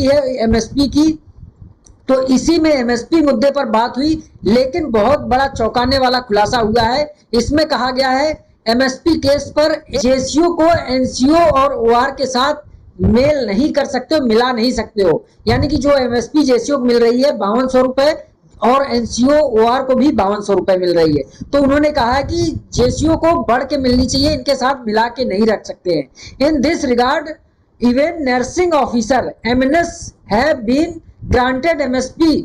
है एमएसपी की, तो इसी में एमएसपी मुद्दे पर बात हुई, लेकिन बहुत बड़ा चौंकाने वाला खुलासा हुआ है। इसमें कहा गया है एमएसपी केस पर जेसीओ को एनसीओ और ओआर के साथ मेल नहीं कर सकते हो, मिला नहीं सकते हो। यानी कि जो एमएसपी जेसीओ को मिल रही है 5200 रुपए और एनसीओ ओआर को भी 5200 रुपए मिल रही है, तो उन्होंने कहा है कि जेसीओ को बढ़ के मिलनी चाहिए, इनके साथ मिला के नहीं रख सकते हैं। In this regard even nursing officer MNS have been granted MSP,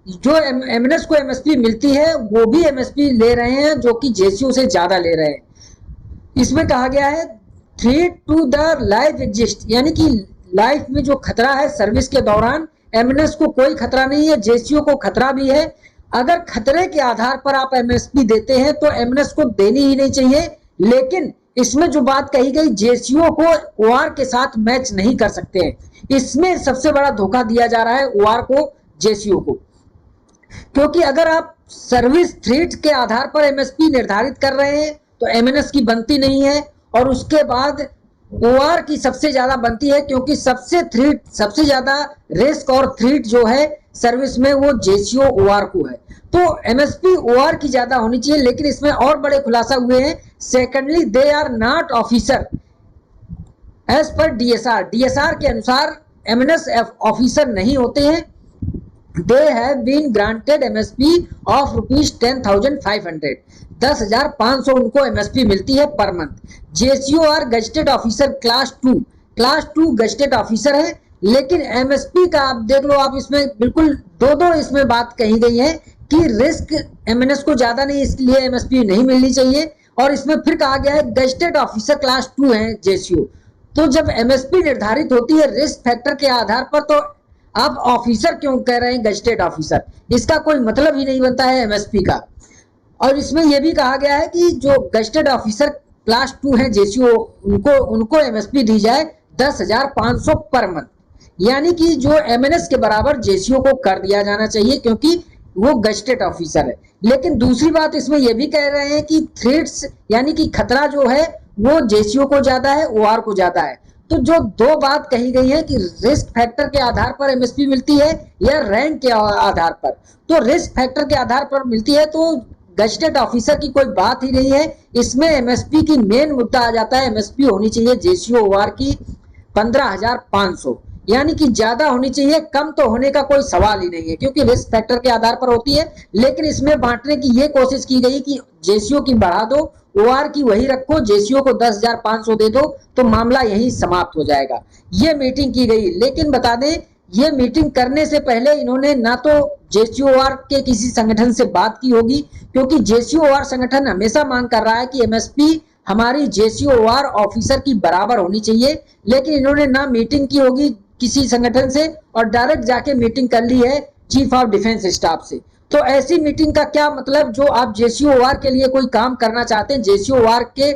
जो एमएनएस को एमएसपी मिलती है वो भी एमएसपी ले रहे हैं जो कि जेसीओ से ज्यादा ले रहे हैं। इसमें कहा गया है threat to the life exist, यानी कि लाइफ में जो खतरा है सर्विस के दौरान, एमएनएस को कोई खतरा नहीं है, जेसीओ को खतरा भी है। अगर खतरे के आधार पर आप एमएसपी देते हैं तो एमएनएस को देनी ही नहीं चाहिए। लेकिन इसमें जो बात कही गई जेसीओ को ओआर के साथ मैच नहीं कर सकते हैं, इसमें सबसे बड़ा धोखा दिया जा रहा है ओआर को जेसीओ को। क्योंकि अगर आप सर्विस थ्रेट के आधार पर एमएसपी निर्धारित कर रहे हैं तो एमएनएस की बनती नहीं है, और उसके बाद ओआर की सबसे ज्यादा बनती है, क्योंकि सबसे ज्यादा रिस्क और थ्रेट जो है सर्विस में वो जेसीओ ओआर को है, तो एमएसपी ओआर की ज्यादा होनी चाहिए। लेकिन इसमें और बड़े खुलासा हुए हैं। Secondly they are not officer as per DSR, DSR के अनुसार एमएनएस ऑफिसर नहीं होते हैं। They have been granted MSP of ₹10,500, 10,500 उनको एमएसपी मिलती है per month. JCO are gazetted officer class 2 gazetted officer है। लेकिन एमएसपी का आप देख लो, आप इसमें बिल्कुल दो इसमें बात कही गई है कि रिस्क एमएनएस को ज्यादा नहीं, इसलिए एमएसपी नहीं मिलनी चाहिए। और इसमें फिर कहा गया है गजेटेड ऑफिसर क्लास 2 है जेसीओ। तो जब एमएसपी निर्धारित होती है रिस्क फैक्टर के आधार पर, तो आप ऑफिसर क्यों कह रहे हैं गजेटेड ऑफिसर, इसका कोई मतलब ही नहीं बनता है एमएसपी का। और इसमें यह भी कहा गया है कि जो गजेटेड ऑफिसर क्लास 2 है जेसीओ, उनको एमएसपी दी जाए 10,500 पर मंथ, यानी कि जो एमएनएस के बराबर जेसीओ को कर दिया जाना चाहिए, क्योंकि वो गजेटेड ऑफिसर है। लेकिन दूसरी बात इसमें यह भी कह रहे हैं कि थ्रेट्स यानी कि खतरा जो है वो जेसीओ को ज्यादा है, ओआर को ज्यादा है। तो जो दो बात कही गई है कि रिस्क फैक्टर के आधार पर एमएसपी मिलती है या रैंक के आधार पर, तो रिस्क फैक्टर के आधार पर मिलती है तो गजेटेड ऑफिसर की कोई बात ही नहीं है। इसमें एमएसपी की मेन मुद्दा आ जाता है, एमएसपी होनी चाहिए जेसीओ ओआर की 15,500, यानी कि ज्यादा होनी चाहिए, कम तो होने का कोई सवाल ही नहीं है, क्योंकि रिस्क फैक्टर के आधार पर होती है। लेकिन इसमें बांटने की ये कोशिश की गई कि जेसीओ की बढ़ा दो, ओआर की वही रखो, जेसीओ को 10,500 दे दो, तो मामला यही समाप्त हो जाएगा। ये मीटिंग की गई। लेकिन बता दें, ये मीटिंग करने से पहले इन्होंने ना तो जेसीओ ओआर के किसी संगठन से बात की होगी, क्योंकि जेसीओ ओआर संगठन हमेशा मांग कर रहा है कि एमएसपी हमारी जेसीओ ओआर ऑफिसर की बराबर होनी चाहिए। लेकिन इन्होंने ना मीटिंग की होगी किसी संगठन से और डायरेक्ट जाके मीटिंग कर ली है चीफ ऑफ डिफेंस स्टाफ से। तो ऐसी मीटिंग का क्या मतलब, जो आप जेसीओ ओआर के लिए कोई काम करना चाहते हैं, जेसीओ ओआर के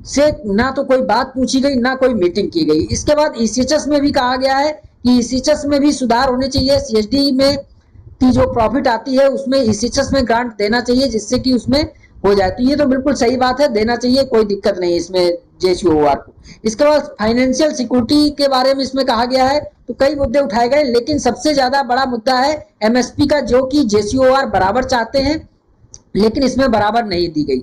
से ना तो कोई बात पूछी गई, ना कोई मीटिंग की गई। इसके बाद ईसीएचएस में भी कहा गया है कि ईसीएचएस में भी सुधार होने चाहिए। सीएचडी में की जो प्रॉफिट आती है उसमें ईसीएचएस में ग्रांट देना चाहिए, जिससे कि उसमें हो जाए। तो ये तो बिल्कुल सही बात है, देना चाहिए, कोई दिक्कत नहीं इसमें जेसीओ ओआर को। इसके बाद फाइनेंशियल सिक्योरिटी के बारे में इसमें कहा गया है, तो कई मुद्दे उठाए गए, लेकिन सबसे ज्यादा बड़ा मुद्दा है एमएसपी का, जो कि जेसीओ ओआर बराबर चाहते हैं, लेकिन इसमें बराबर नहीं दी गई।